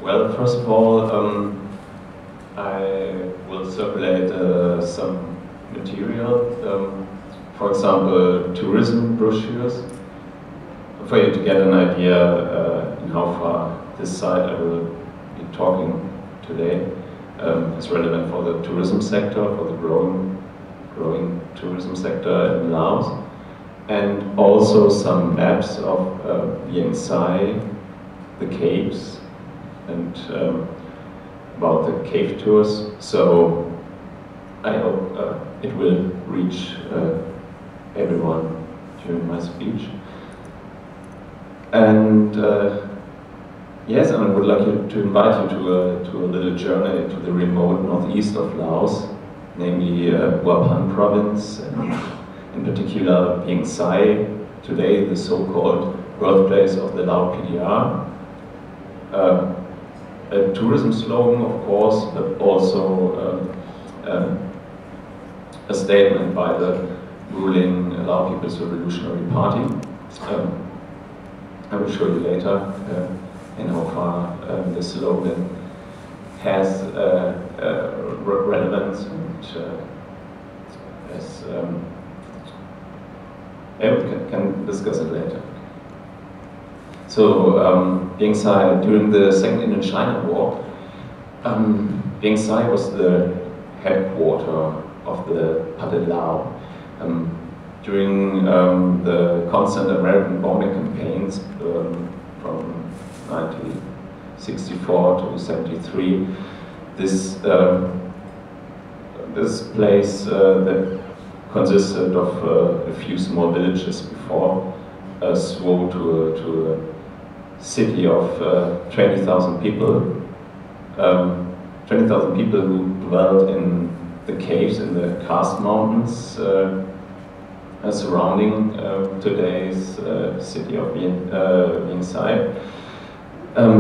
Well, first of all, I will circulate some material, for example, tourism brochures, for you to get an idea in how far this site I will be talking today is relevant for the tourism sector, for the growing tourism sector in Laos, and also some maps of Vieng Sai, the caves, and about the cave tours. So I hope it will reach everyone during my speech. And yes, I would like to invite you to a little journey to the remote northeast of Laos, namely Hua Phan province, and in particular Vieng Sai, today the so-called birthplace of the Lao PDR. A tourism slogan, of course, but also a statement by the ruling Lao People's Revolutionary Party. I will show you later in how far the slogan has relevance, and we can discuss it later. So, Vieng Sai, during the Second Indochina War, Vieng Sai was the headquarter of the Pathet Lao. During the constant American bombing campaigns from 1964 to 73, this place that consisted of a few small villages before swole to a city of 20,000 people. 20,000 people who dwelled in the caves in the Karst Mountains surrounding today's city of Vieng Sai.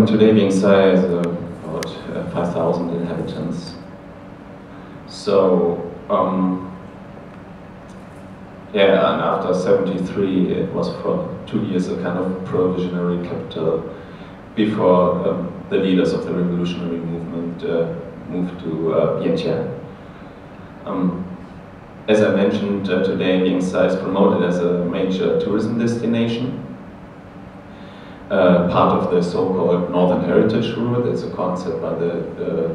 Today Vieng Sai has about 5,000 inhabitants. So, yeah, and after 73 it was for 2 years a kind of provisionary capital before the leaders of the revolutionary movement moved to Vientiane. As I mentioned, today Vieng Sai is promoted as a major tourism destination, part of the so-called Northern Heritage Route. It's a concept by the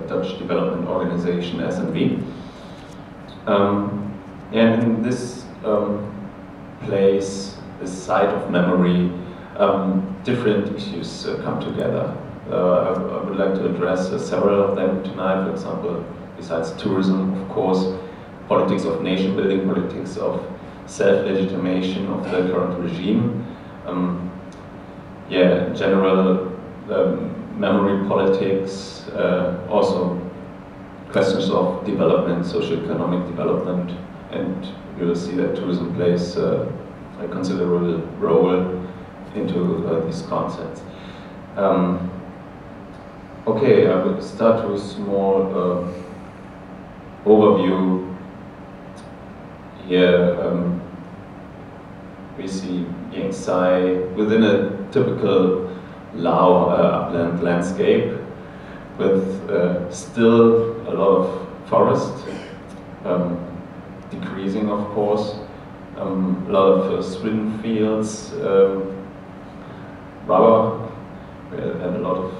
Dutch development organization SNV. And in this place, this site of memory, different issues come together. I would like to address several of them tonight. For example, besides tourism, of course, politics of nation building, politics of self-legitimation of the current regime. Yeah, general memory politics, also questions of development, socio-economic development, and you will see that tourism plays a considerable role into these concepts. Okay, I will start with a small overview. Here we see Vieng Sai within a typical Lao upland landscape with still a lot of forest, decreasing of course, a lot of swing fields, rubber. We had a lot of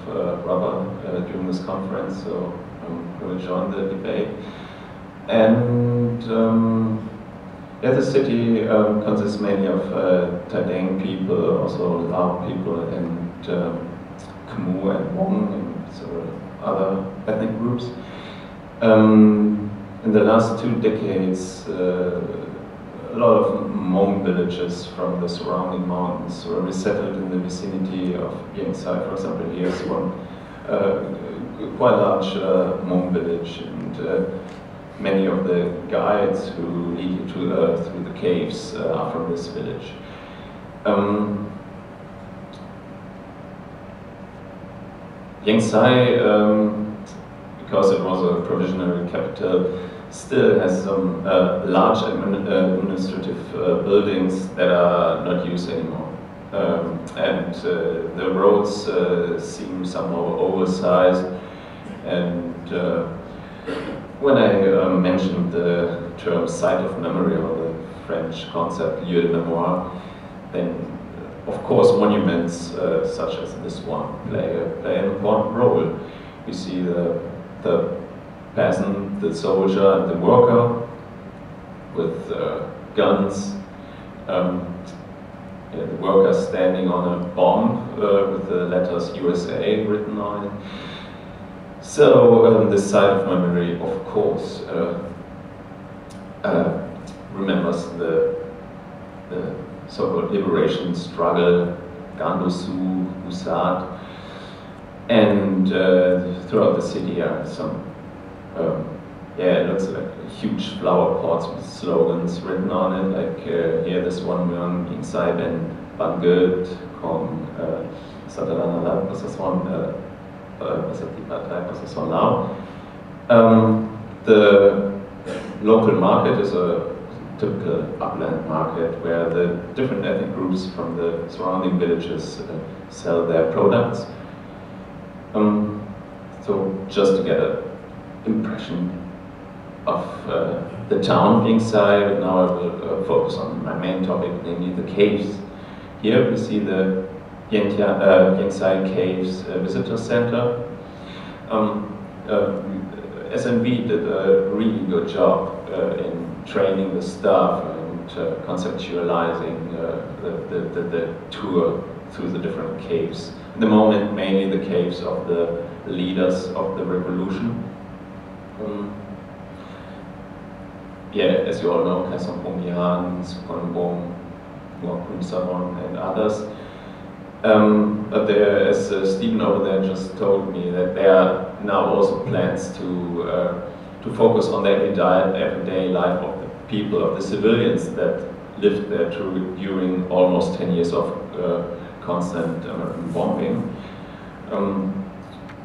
rubber during this conference, so I will join the debate. And yeah, the city consists mainly of Thai Dang people, also Lao people, and Khmu and Hmong, and several other ethnic groups. In the last 2 decades, a lot of Hmong villages from the surrounding mountains were resettled in the vicinity of Vieng Sai. For example, here's one quite large Hmong village, and many of the guides who lead you through the caves are from this village. Vieng Sai, because it was a provisionary capital, still has some large administrative buildings that are not used anymore. and the roads seem somehow oversized. And when I mentioned the term site of memory, or the French concept lieu de mémoire, then of course monuments such as this one play an important role. You see the peasant, the soldier, and the worker with guns. The worker standing on a bomb with the letters USA written on it. So this site of memory, of course, remembers the so-called liberation struggle, Gandosu, Husat, and throughout the city are some, it looks like huge flower pots with slogans written on it, like here this one Myeon inside and Banggood, Khon, Sadalanala, the local market is a typical upland market where the different ethnic groups from the surrounding villages sell their products. So just to get an impression of the town being Sai, now I will focus on my main topic, namely the caves. Here we see the Yengsai Caves Visitor Center. SNV did a really good job in training the staff and conceptualizing the tour through the different caves. At the moment, mainly the caves of the leaders of the revolution. As you all know, Kaen Sukonbong, Muakun Saron, and others. But there, as Stephen over there just told me, that there are now also plans to focus on the everyday life of the people, of the civilians that lived there during almost 10 years of constant American bombing.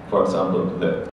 For example, the